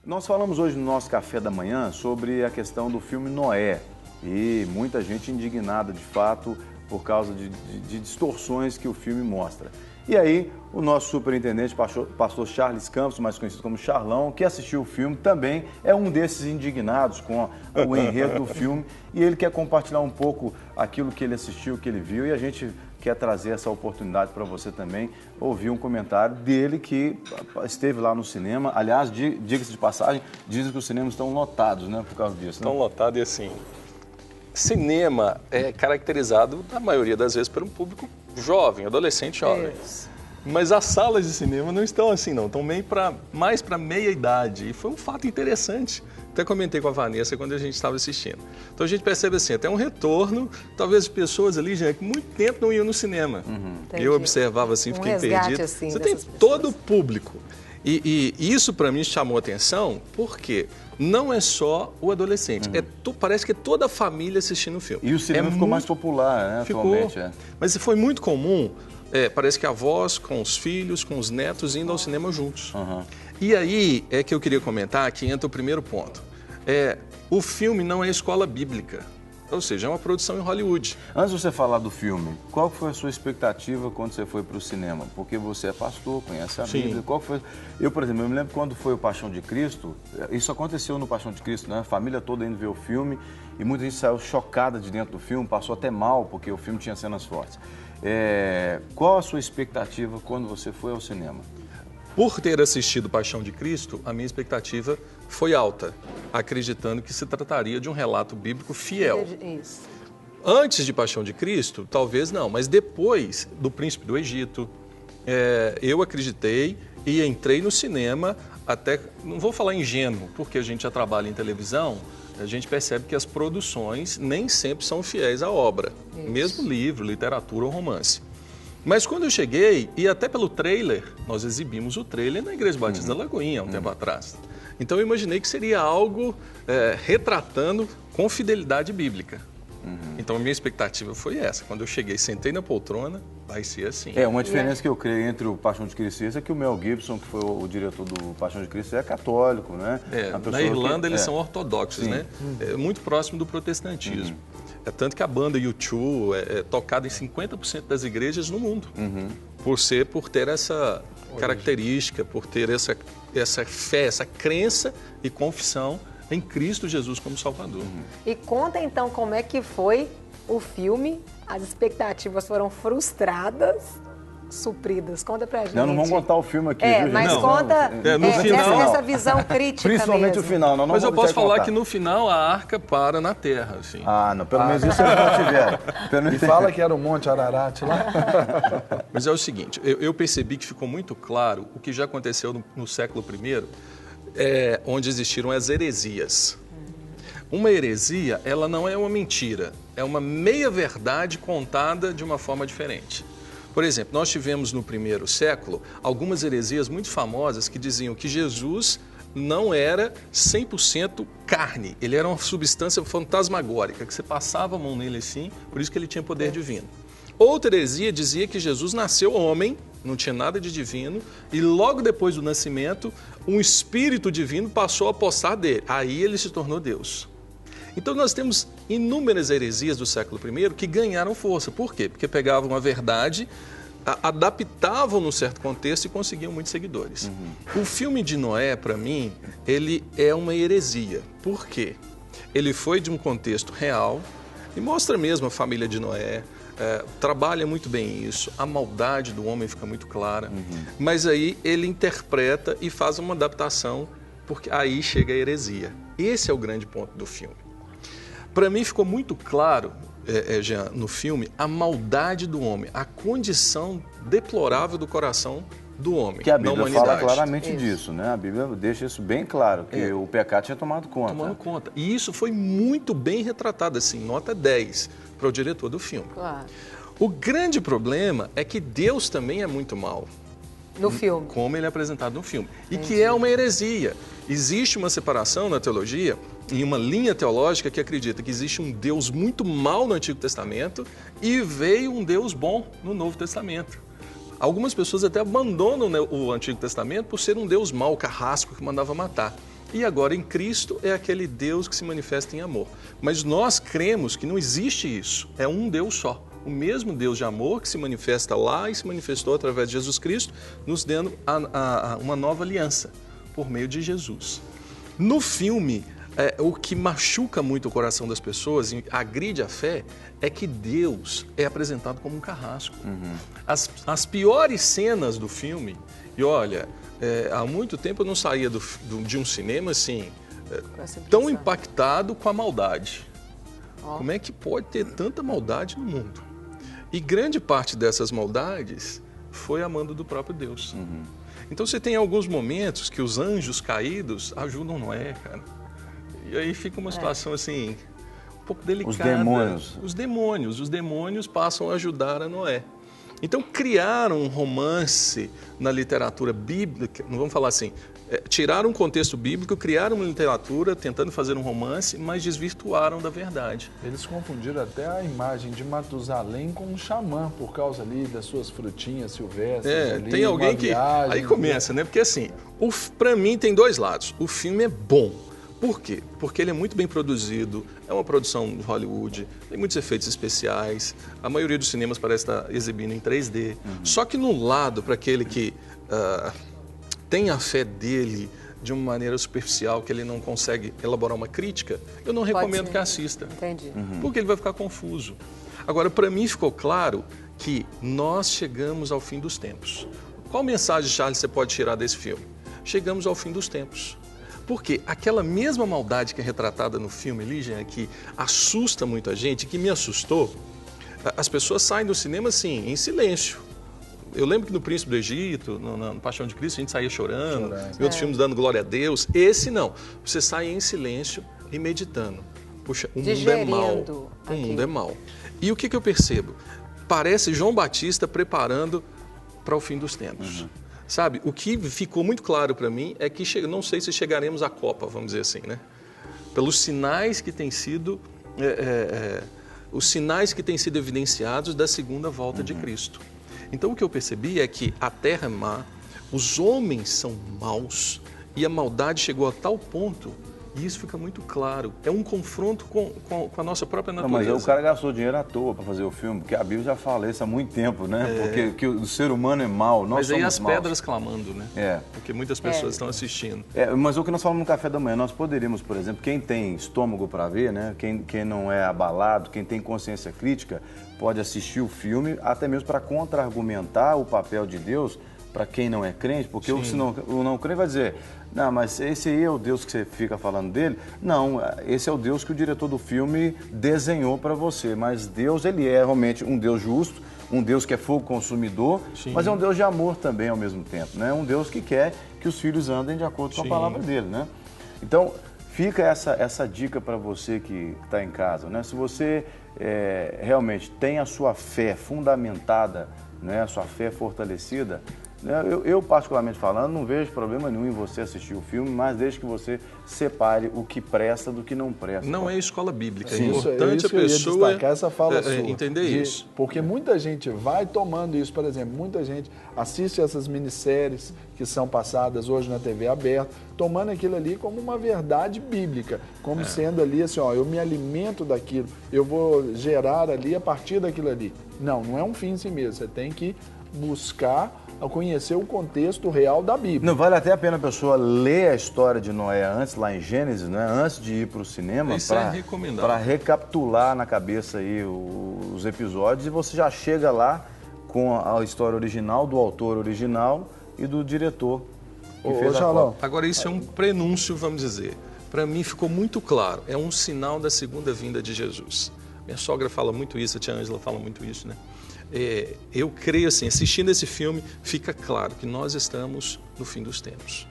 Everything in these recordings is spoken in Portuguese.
Nós falamos hoje no nosso café da manhã sobre a questão do filme Noé e muita gente indignada de fato por causa de distorções que o filme mostra. E aí, o nosso superintendente, pastor Charles Campos, mais conhecido como Charlão, que assistiu o filme, também é um desses indignados com o enredo do filme e ele quer compartilhar um pouco aquilo que ele assistiu, que ele viu, e a gente quer trazer essa oportunidade para você também ouvir um comentário dele que esteve lá no cinema. Aliás, diga-se de passagem, dizem que os cinemas estão lotados, né, por causa disso. Estão lotados e assim, cinema é caracterizado, na maioria das vezes, por um público jovem, adolescente jovem. Isso. Mas as salas de cinema não estão assim, não. Estão mais para meia idade. E foi um fato interessante. Até comentei com a Vanessa quando a gente estava assistindo. Então a gente percebe assim, até um retorno, talvez de pessoas ali, gente, que muito tempo não iam no cinema. Eu observava assim, fiquei perdido. Assim, você tem todo o público. E isso para mim chamou atenção, porque não é só o adolescente, parece que é toda a família assistindo o filme. E o cinema ficou mais popular, né, atualmente. Mas foi muito comum, parece que avós com os filhos, com os netos, indo ao cinema juntos. E aí é que eu queria comentar, que entra o primeiro ponto. O filme não é escola bíblica. Ou seja, é uma produção em Hollywood. Antes de você falar do filme, qual foi a sua expectativa quando você foi para o cinema? Porque você é pastor, conhece a Bíblia. Qual foi? Eu, por exemplo, eu me lembro quando foi o Paixão de Cristo, isso aconteceu no Paixão de Cristo, né? A família toda indo ver o filme e muita gente saiu chocada de dentro do filme, passou até mal porque o filme tinha cenas fortes. Qual a sua expectativa quando você foi ao cinema? Por ter assistido Paixão de Cristo, a minha expectativa foi alta, acreditando que se trataria de um relato bíblico fiel. Isso. Antes de Paixão de Cristo, talvez não, mas depois do Príncipe do Egito, eu acreditei e entrei no cinema até, não vou falar ingênuo, porque a gente já trabalha em televisão, a gente percebe que as produções nem sempre são fiéis à obra, mesmo livro, literatura ou romance. Mas quando eu cheguei, e até pelo trailer, nós exibimos o trailer na Igreja Batista da Lagoinha há um tempo atrás. Então eu imaginei que seria algo retratando com fidelidade bíblica. Então a minha expectativa foi essa. Quando eu cheguei, sentei na poltrona, vai ser assim. Uma diferença que eu creio entre o Paixão de Cristo e esse é que o Mel Gibson, que foi o diretor do Paixão de Cristo, é católico, né? Na Irlanda eles são ortodoxos, né? Muito próximo do protestantismo. Tanto que a banda U2 é tocada em 50% das igrejas no mundo. Por ter essa característica, por ter essa fé, essa crença e confissão em Cristo Jesus como Salvador. E conta então como é que foi o filme, as expectativas foram frustradas, supridas. Conta pra gente. Não vamos contar o filme aqui, viu, gente? Mas conta no final, essa visão crítica principalmente mesmo. O final. Não mas eu posso falar que no final a arca para na terra, assim. Não, pelo menos isso eles não tiveram. E fala que era o Monte Ararat lá. Mas é o seguinte, eu percebi que ficou muito claro o que já aconteceu no século I, onde existiram as heresias. Uma heresia, ela não é uma mentira, é uma meia-verdade contada de uma forma diferente. Por exemplo, nós tivemos no primeiro século algumas heresias muito famosas que diziam que Jesus não era 100% carne, ele era uma substância fantasmagórica, que você passava a mão nele assim, por isso que ele tinha poder divino. Outra heresia dizia que Jesus nasceu homem, não tinha nada de divino, e logo depois do nascimento, um espírito divino passou a possar dele, aí ele se tornou Deus. Então nós temos inúmeras heresias do século I que ganharam força. Por quê? Porque pegavam a verdade, adaptavam num certo contexto e conseguiam muitos seguidores. O filme de Noé, para mim, ele é uma heresia. Por quê? Ele foi de um contexto real e mostra mesmo a família de Noé, trabalha muito bem isso, a maldade do homem fica muito clara, mas aí ele interpreta e faz uma adaptação, porque aí chega a heresia. Esse é o grande ponto do filme. Para mim ficou muito claro, Jean, no filme, a maldade do homem, a condição deplorável do coração do homem, que a Bíblia da humanidade. fala claramente disso, né? A Bíblia deixa isso bem claro, que o pecado tinha tomado conta. E isso foi muito bem retratado, assim, nota 10 para o diretor do filme. Claro. O grande problema é que Deus também é muito mau. No filme. Como ele é apresentado no filme. E que é uma heresia. Existe uma separação na teologia, em uma linha teológica que acredita que existe um Deus muito mau no Antigo Testamento e veio um Deus bom no Novo Testamento. Algumas pessoas até abandonam o Antigo Testamento por ser um Deus mau, carrasco, que mandava matar. E agora em Cristo é aquele Deus que se manifesta em amor. Mas nós cremos que não existe isso, é um Deus só. O mesmo Deus de amor que se manifesta lá e se manifestou através de Jesus Cristo, nos dando uma nova aliança por meio de Jesus. No filme, o que machuca muito o coração das pessoas, agride a fé, é que Deus é apresentado como um carrasco. As piores cenas do filme, e olha, há muito tempo eu não saía de um cinema assim, tão impactado com a maldade. Como é que pode ter tanta maldade no mundo? E grande parte dessas maldades foi a mando do próprio Deus. Então você tem alguns momentos que os anjos caídos ajudam Noé, cara. E aí fica uma situação assim, um pouco delicada. Os demônios passam a ajudar a Noé. Então criaram um romance na literatura bíblica, não vamos falar assim, tiraram um contexto bíblico, criaram uma literatura tentando fazer um romance, mas desvirtuaram da verdade. Eles confundiram até a imagem de Matusalém com um xamã, por causa ali das suas frutinhas silvestres. Ali, tem alguém que... Aí começa, né? Porque assim, para mim tem dois lados. O filme é bom. Por quê? Porque ele é muito bem produzido, é uma produção de Hollywood, tem muitos efeitos especiais, a maioria dos cinemas parece estar exibindo em 3D. Só que no lado, para aquele que tem a fé dele de uma maneira superficial, que ele não consegue elaborar uma crítica, eu não recomendo que assista. Entendi. Porque ele vai ficar confuso. Agora, para mim ficou claro que nós chegamos ao fim dos tempos. Qual mensagem, Charles, você pode tirar desse filme? Chegamos ao fim dos tempos. Porque aquela mesma maldade que é retratada no filme, Lígia, que assusta muita gente, que me assustou, as pessoas saem do cinema assim, em silêncio. Eu lembro que no Príncipe do Egito, no Paixão de Cristo, a gente saía chorando, em outros filmes dando glória a Deus. Esse não. Você sai em silêncio e meditando. Puxa, o mundo é mau. O mundo é mau. E o que eu percebo? Parece João Batista preparando para o fim dos tempos. Sabe, o que ficou muito claro para mim é que não sei se chegaremos à Copa, vamos dizer assim, né? Pelos sinais que têm sido, os sinais que têm sido evidenciados da segunda volta de Cristo. Então o que eu percebi é que a terra é má, os homens são maus e a maldade chegou a tal ponto, e isso fica muito claro, é um confronto com a nossa própria natureza. Mas o cara gastou dinheiro à toa para fazer o filme, porque a Bíblia já fala isso há muito tempo, né? Porque que o ser humano é mau, nós somos maus. Mas aí as pedras clamando, né? Porque muitas pessoas estão assistindo. Mas o que nós falamos no café da manhã, nós poderíamos, por exemplo, quem tem estômago para ver, né? Quem não é abalado, quem tem consciência crítica, pode assistir o filme, até mesmo para contra-argumentar o papel de Deus para quem não é crente, porque o não crente vai dizer, não, mas esse aí é o Deus que você fica falando dele? Não, esse é o Deus que o diretor do filme desenhou para você, mas Deus, ele é realmente um Deus justo, um Deus que é fogo consumidor, mas é um Deus de amor também ao mesmo tempo, né? Um Deus que quer que os filhos andem de acordo com a palavra dele, né? Então, fica essa dica para você que está em casa, né? Se você realmente tem a sua fé fundamentada, né? A sua fé fortalecida, eu, particularmente falando, não vejo problema nenhum em você assistir o filme, mas desde que você separe o que presta do que não presta. Não é escola bíblica, Sim, é importante a pessoa destacar essa fala sua, entender isso. Porque muita gente vai tomando isso, por exemplo, muita gente assiste essas minisséries que são passadas hoje na TV aberta, tomando aquilo ali como uma verdade bíblica, como sendo ali assim, ó, eu me alimento daquilo, eu vou gerar ali a partir daquilo ali. Não é um fim em si mesmo, você tem que buscar a conhecer o contexto real da Bíblia. Não vale até a pena a pessoa ler a história de Noé antes, lá em Gênesis, né? Antes de ir para o cinema, para recapitular na cabeça aí os episódios, e você já chega lá com a história original, do autor original e do diretor que fez a Copa. Agora, isso é um prenúncio, vamos dizer. Para mim ficou muito claro, é um sinal da segunda vinda de Jesus. Minha sogra fala muito isso, a tia Ângela fala muito isso, né? Eu creio assim, assistindo esse filme, fica claro que nós estamos no fim dos tempos.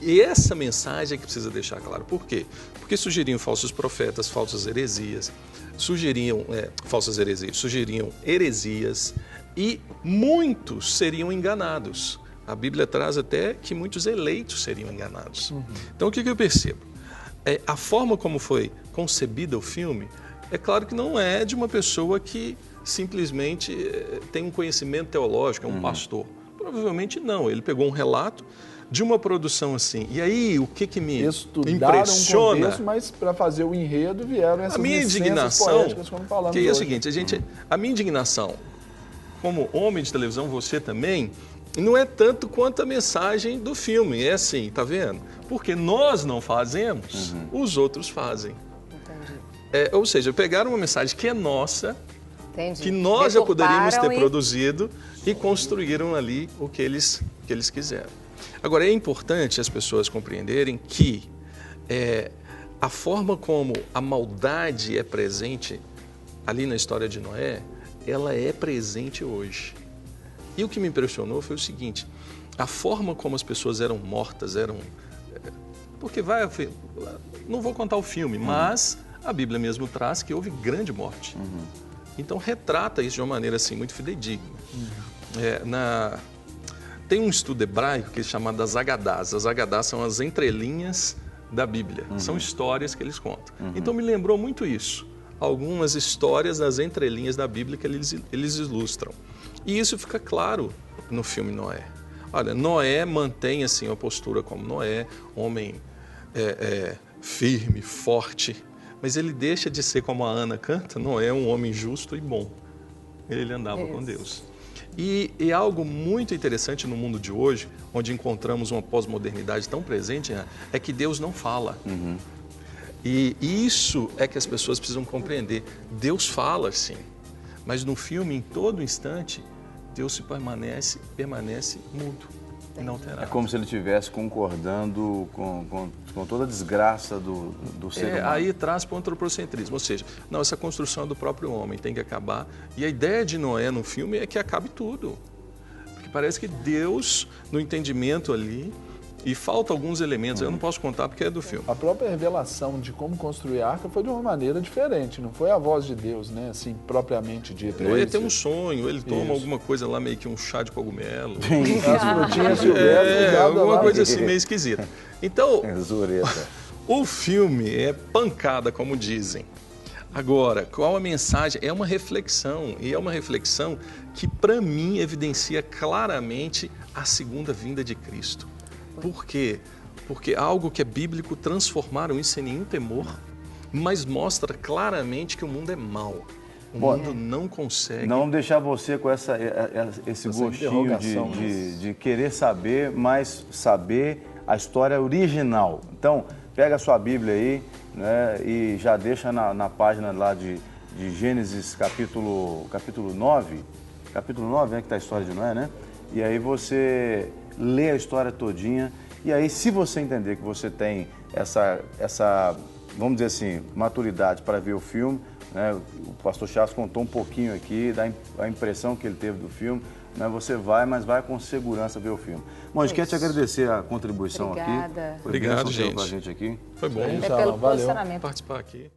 E essa mensagem é que precisa deixar claro. Por quê? Porque surgiriam falsos profetas, falsas heresias, surgiriam heresias e muitos seriam enganados. A Bíblia traz até que muitos eleitos seriam enganados. Então, o que eu percebo? A forma como foi concebida o filme, é claro que não é de uma pessoa que simplesmente tem um conhecimento teológico, é um pastor. Provavelmente não. Ele pegou um relato de uma produção assim. E aí, o que me Estudaram impressiona... um contexto, mas para fazer o enredo vieram essas a minha licenças indignação, poéticas, como falamos que é o hoje. seguinte, a minha indignação, como homem de televisão, você também, não é tanto quanto a mensagem do filme. É assim, tá vendo? Porque nós não fazemos, os outros fazem. Ou seja, pegaram uma mensagem que é nossa, que nós já poderíamos ter produzido e construíram ali o que eles quiseram. Agora, é importante as pessoas compreenderem que a forma como a maldade é presente ali na história de Noé, ela é presente hoje. E o que me impressionou foi o seguinte, a forma como as pessoas eram mortas, porque não vou contar o filme, mas a Bíblia mesmo traz que houve grande morte. Então retrata isso de uma maneira assim, muito fidedigna. Tem um estudo hebraico que é chamado das Agadás. As Agadás são as entrelinhas da Bíblia. São histórias que eles contam. Então me lembrou muito isso. Algumas histórias das entrelinhas da Bíblia que eles ilustram. E isso fica claro no filme Noé. Olha, Noé mantém assim a postura como Noé, homem firme, forte, mas ele deixa de ser como a Ana canta, Noé é um homem justo e bom. Ele andava com Deus. E algo muito interessante no mundo de hoje, onde encontramos uma pós-modernidade tão presente, é que Deus não fala. E isso é que as pessoas precisam compreender. Deus fala, sim, mas no filme, em todo instante, Deus permanece mudo, inalterável. É como se ele estivesse concordando com toda a desgraça do ser humano. Aí traz para o antropocentrismo, ou seja, não, essa construção é do próprio homem, tem que acabar. E a ideia de Noé no filme é que acabe tudo. Porque parece que Deus, no entendimento ali, e falta alguns elementos, eu não posso contar porque é do filme. A própria revelação de como construir a arca foi de uma maneira diferente, não foi a voz de Deus, né, assim, propriamente dita. Ele tem um sonho, ele toma alguma coisa lá, meio que um chá de cogumelo. As frutinhas silvestres. Alguma coisa assim meio esquisita. Então, o filme é pancada, como dizem. Agora, qual a mensagem? É uma reflexão, e é uma reflexão que, para mim, evidencia claramente a segunda vinda de Cristo. Por quê? Porque algo que é bíblico transformaram isso sem nenhum temor, mas mostra claramente que o mundo é mau. O mundo não consegue... Não deixar você com esse gostinho de querer saber, mas saber a história original. Então, pega a sua Bíblia aí, né, e já deixa na página lá de Gênesis capítulo 9. Capítulo 9 é que está a história de Noé, né? E aí você... lê a história todinha, e aí se você entender que você tem essa vamos dizer assim, maturidade para ver o filme, né? O pastor Charles contou um pouquinho aqui da impressão que ele teve do filme, né? Você vai com segurança ver o filme. Bom, a gente quer te agradecer a contribuição aqui. Obrigado, gente. Pra gente aqui. Foi bom. Pelo posicionamento. Participar aqui.